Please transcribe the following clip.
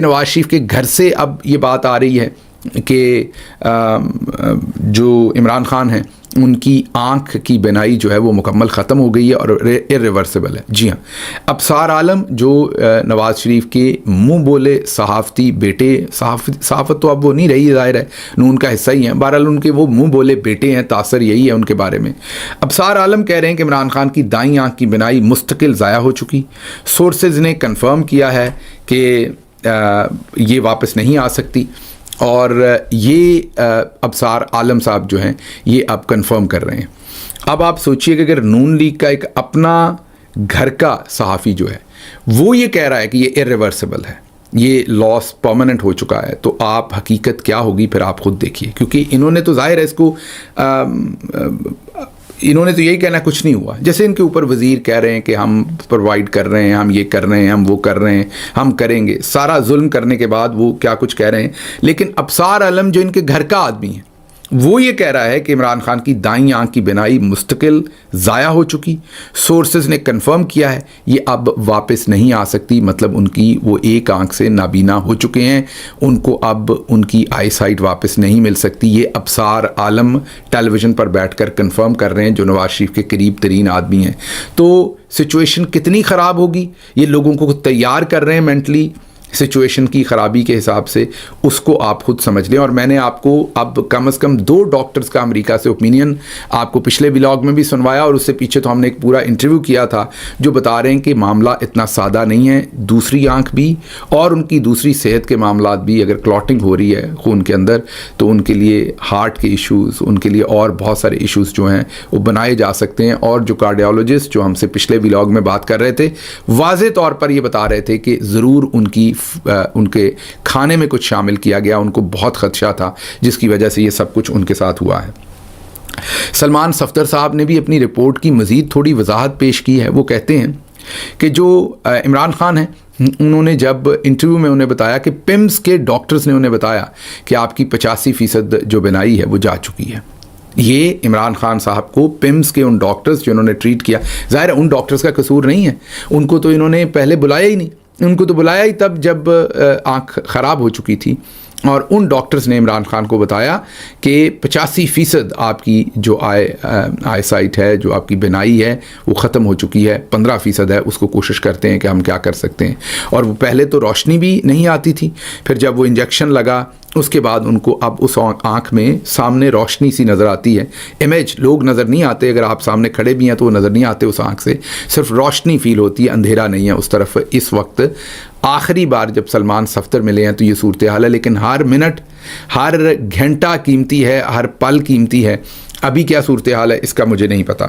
نواز شریف کے گھر سے اب یہ بات آ رہی ہے کہ جو عمران خان ہیں ان کی آنکھ کی بینائی جو ہے وہ مکمل ختم ہو گئی ہے اور irreversible ہے. جی ہاں, ابصار عالم جو نواز شریف کے منہ بولے صحافتی بیٹے, صحافت تو اب وہ نہیں رہی, ظاہر ہے نون کا حصہ ہی ہیں, بہرحال ان کے وہ منہ بولے بیٹے ہیں, تاثر یہی ہے ان کے بارے میں. ابصار عالم کہہ رہے ہیں کہ عمران خان کی دائیں آنکھ کی بینائی مستقل ضائع ہو چکی. سورسز نے کنفرم کیا ہے کہ یہ واپس نہیں آ سکتی, اور یہ ابصار عالم صاحب جو ہیں یہ اب کنفرم کر رہے ہیں. اب آپ سوچئے کہ اگر نون لیگ کا ایک اپنا گھر کا صحافی جو ہے وہ یہ کہہ رہا ہے کہ یہ irreversible ہے, یہ لاس پرماننٹ ہو چکا ہے, تو آپ حقیقت کیا ہوگی پھر آپ خود دیکھیے. کیونکہ انہوں نے تو ظاہر ہے اس کو انہوں نے تو یہی کہنا کچھ نہیں ہوا, جیسے ان کے اوپر وزیر کہہ رہے ہیں کہ ہم پرووائڈ کر رہے ہیں, ہم یہ کر رہے ہیں, ہم وہ کر رہے ہیں, ہم کریں گے. سارا ظلم کرنے کے بعد وہ کیا کچھ کہہ رہے ہیں. لیکن ابصار عالم جو ان کے گھر کا آدمی ہے وہ یہ کہہ رہا ہے کہ عمران خان کی دائیں آنکھ کی بینائی مستقل ضائع ہو چکی. سورسز نے کنفرم کیا ہے یہ اب واپس نہیں آ سکتی, مطلب ان کی وہ ایک آنکھ سے نابینا ہو چکے ہیں, ان کو اب ان کی آئی سائٹ واپس نہیں مل سکتی. یہ ابصار عالم ٹیلی ویژن پر بیٹھ کر کنفرم کر رہے ہیں جو نواز شریف کے قریب ترین آدمی ہیں. تو سچویشن کتنی خراب ہوگی, یہ لوگوں کو تیار کر رہے ہیں مینٹلی سچویشن کی خرابی کے حساب سے, اس کو آپ خود سمجھ لیں. اور میں نے آپ کو اب کم از کم 2 ڈاکٹرز کا امریکہ سے اوپینین آپ کو پچھلے ولاگ میں بھی سنوایا, اور اس سے پیچھے تو ہم نے ایک پورا انٹرویو کیا تھا جو بتا رہے ہیں کہ معاملہ اتنا سادہ نہیں ہے. دوسری آنکھ بھی اور ان کی دوسری صحت کے معاملات بھی, اگر کلاٹنگ ہو رہی ہے خون کے اندر تو ان کے لیے ہارٹ کے ایشوز, ان کے لیے اور بہت سارے ایشوز جو ہیں وہ بنائے جا سکتے ہیں. اور جو کارڈیالوجسٹ جو ہم سے پچھلے ولاگ میں بات کر رہے تھے واضح طور پر یہ بتا رہے تھے کہ ضرور ان کے کھانے میں کچھ شامل کیا گیا, ان کو بہت خدشہ تھا جس کی وجہ سے یہ سب کچھ ان کے ساتھ ہوا ہے. سلمان صفدر صاحب نے بھی اپنی رپورٹ کی مزید تھوڑی وضاحت پیش کی ہے. وہ کہتے ہیں کہ جو عمران خان ہیں انہوں نے جب انٹرویو میں انہیں بتایا کہ پمز کے ڈاکٹرز نے انہیں بتایا کہ آپ کی 85% جو بینائی ہے وہ جا چکی ہے. یہ عمران خان صاحب کو پمز کے ان ڈاکٹرز جنہوں نے ٹریٹ کیا, ظاہر ہے ان ڈاکٹرز کا قصور نہیں ہے, ان کو تو انہوں نے پہلے بلایا ہی نہیں, ان کو تو بلایا ہی تب جب آنکھ خراب ہو چکی تھی. اور ان ڈاکٹرز نے عمران خان کو بتایا کہ 85% آپ کی جو آئی سائٹ ہے, جو آپ کی بینائی ہے وہ ختم ہو چکی ہے, 15% ہے, اس کو کوشش کرتے ہیں کہ ہم کیا کر سکتے ہیں. اور وہ پہلے تو روشنی بھی نہیں آتی تھی, پھر جب وہ انجیکشن لگا اس کے بعد ان کو اب اس آنکھ میں سامنے روشنی سی نظر آتی ہے. امیج لوگ نظر نہیں آتے, اگر آپ سامنے کھڑے بھی ہیں تو وہ نظر نہیں آتے اس آنکھ سے, صرف روشنی فیل ہوتی ہے, اندھیرا نہیں ہے اس طرف. اس وقت آخری بار جب سلمان صفدر ملے ہیں تو یہ صورتحال ہے, لیکن ہر منٹ ہر گھنٹہ قیمتی ہے, ہر پل قیمتی ہے. ابھی کیا صورتحال ہے اس کا مجھے نہیں پتا.